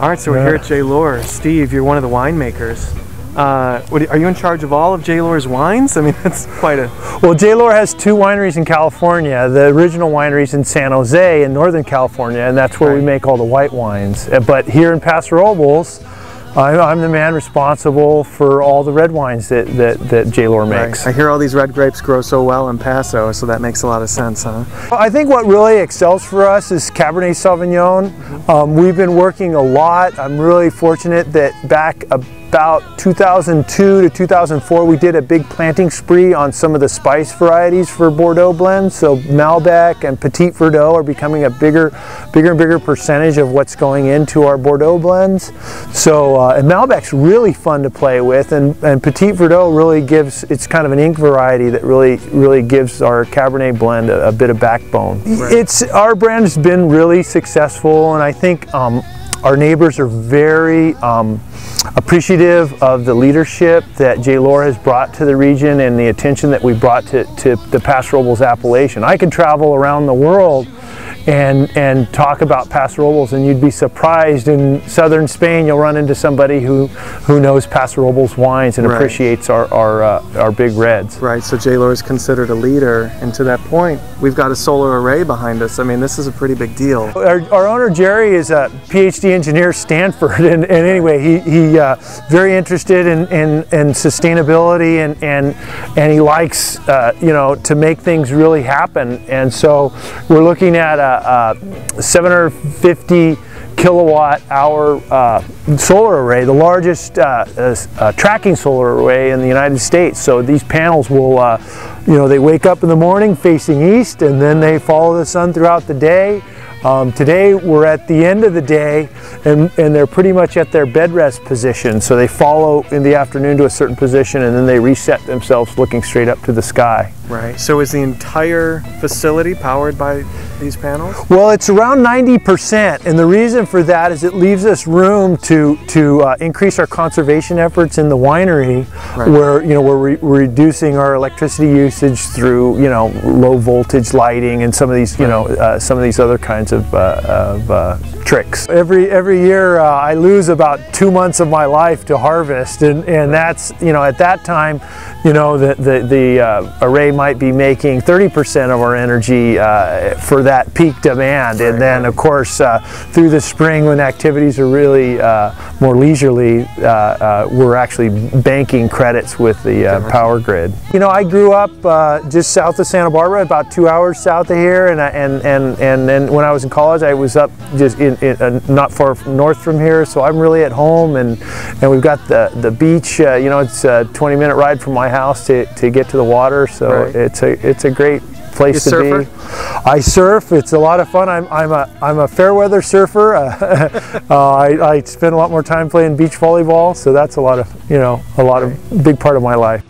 All right, so we're here at LOHR. Steve, you're one of the winemakers. Are you in charge of all of LOHR's wines? I mean, that's quite a... Well, LOHR has 2 wineries in California. The original winery's in San Jose in Northern California, and that's where we make all the white wines. But here in Paso Robles, I'm the man responsible for all the red wines that LOHR makes. Right. I hear all these red grapes grow so well in Paso, so that makes a lot of sense, huh? I think what really excels for us is Cabernet Sauvignon. We've been working a lot. I'm really fortunate that back about 2002 to 2004 we did a big planting spree on some of the spice varieties for Bordeaux blends. So Malbec and Petit Verdot are becoming a bigger and bigger percentage of what's going into our Bordeaux blends. So and Malbec's really fun to play with, and Petit Verdot really gives, it's kind of an ink variety that really gives our Cabernet blend a bit of backbone. Right. Our brand has been really successful, and I think our neighbors are very appreciative of the leadership that LOHR has brought to the region and the attention that we brought to the Paso Robles appellation. I could travel around the world and talk about Paso Robles, and you'd be surprised in southern Spain you'll run into somebody who knows Paso Robles wines and appreciates our big reds. Right, so LOHR is considered a leader, and to that point we've got a solar array behind us. I mean, this is a pretty big deal. Our owner Jerry is a PhD engineer at Stanford, and anyway he very interested in sustainability, and he likes you know, to make things really happen, and so we're looking at a 750 kilowatt hour solar array, the largest tracking solar array in the United States. So these panels will, you know, they wake up in the morning facing east, and then they follow the sun throughout the day. Today we're at the end of the day, and they're pretty much at their bed rest position, so they follow in the afternoon to a certain position, and then they reset themselves looking straight up to the sky. Right. So is the entire facility powered by these panels? Well, it's around 90%, and the reason for that is it leaves us room to increase our conservation efforts in the winery, where, you know, we're reducing our electricity usage through, you know, low voltage lighting and some of these, you know, some of these other kinds of tricks. Every year I lose about 2 months of my life to harvest, and that's, you know, at that time, you know, the array might be making 30% of our energy for that peak demand, and then of course through the spring, when activities are really more leisurely, we're actually banking credits with the power grid. You know, I grew up just south of Santa Barbara, about 2 hours south of here, and then when I was in college I was up just not far north from here, so I'm really at home, and we've got the beach. You know, it's a 20-minute ride from my house to get to the water, so it's a great place to be. I surf. It's a lot of fun. I'm a fair weather surfer. I spend a lot more time playing beach volleyball, so that's a lot of, you know, a big part of my life.